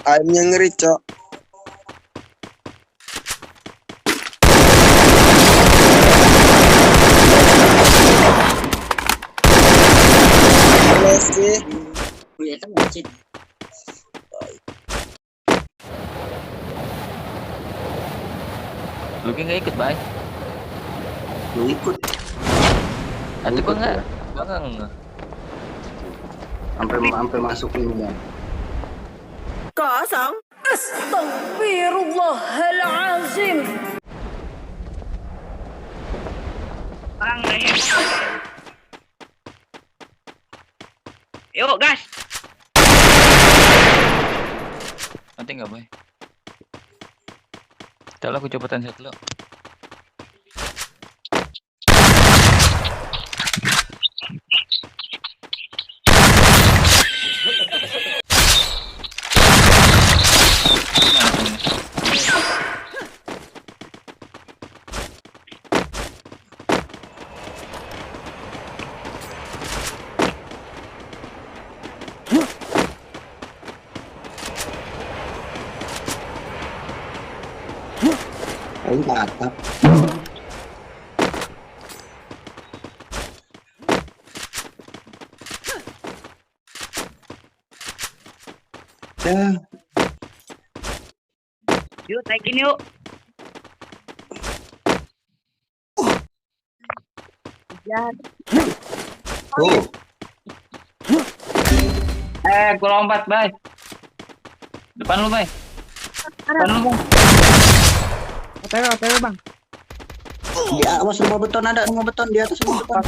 Aimnya ngeri, Cok. Sih. Kelihatan ngecit. Lu kan nggak ikut, Bay? Lu ikut. Atau gua nggak. Sampai masuk ini ya. Kosong. Astagfirullahalazim. Bang, yuk gas. Nanti nggak, Bay? Ntar aku coba set lo. Ayo ke atap. Ya. Yuk, naikin yuk. Tuh. Gua lompat, Bay. Depan lu, Bay. Depan lu, Bang. OTW, Bang. Di awas rumah beton, ada rumah beton di atas rumah beton.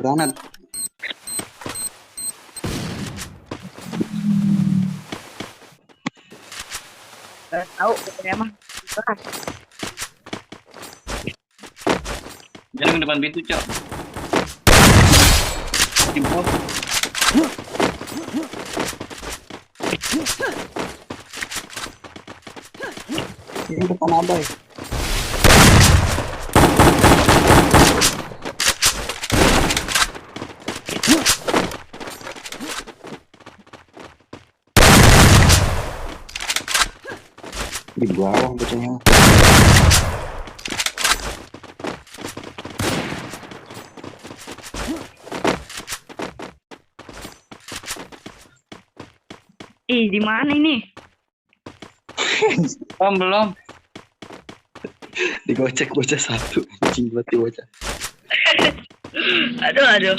Granat. Tahu emang. Jangan ke depan pintu, Cok. Timpul. Ini depan Abay. Di bawah bocahnya. Di mana ini? Belum. Digocek bocah satu. Anjing banget bocah. Aduh.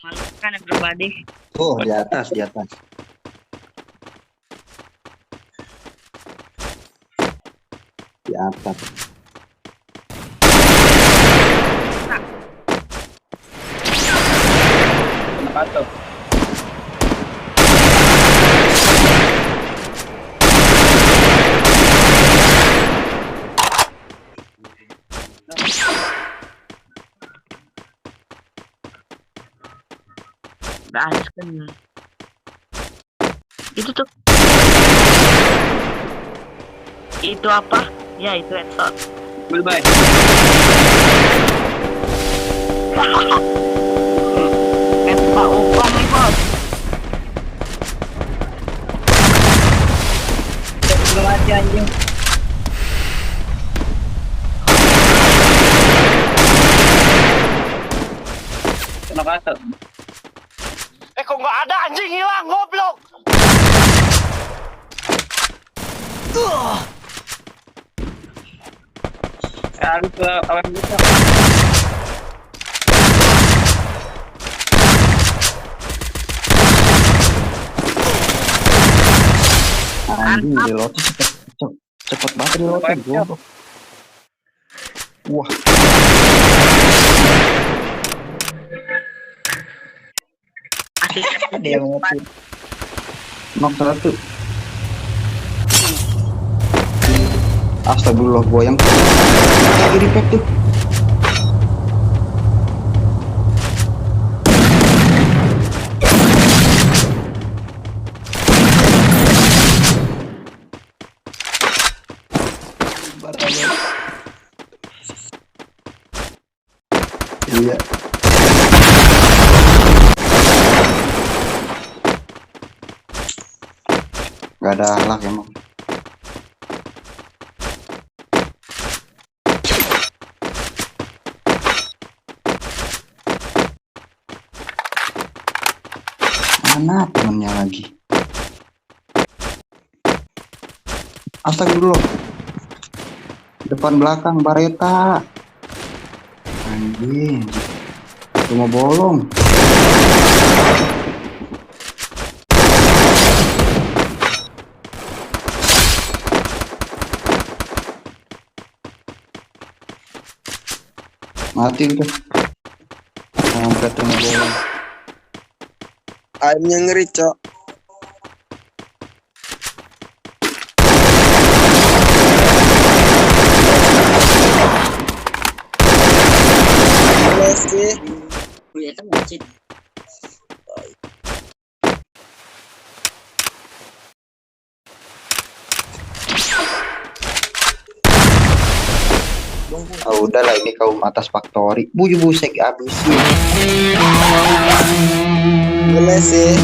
Malu kan everybody. Oh, di atas. Di atas. Apa tuh? Gaskan. Itu tuh. Itu apa? Ya, itu headshot. Bye. Pak Upang nih, Bos. Belum mati anjing. Kena kata. Kok nggak ada, anjing hilang, goblok. Harus ke kawan kita. Anjing reload cepet banget reload gua. Wah. Ada yang mati. Knock satu. Astagfirullah, goyang. Lagi repack tuh. Gak ada akhlak emang. Mana temennya lagi? Astagfirullah. Depan belakang bareta. Anjing. Cuma bolong. Mati udah. Sampai cuma bolong. Aimnya ngeri, Cok. Sih. Kelihatan masjid. Oh, udahlah ini kaum atas faktori. Busek abisin. Boleh sih.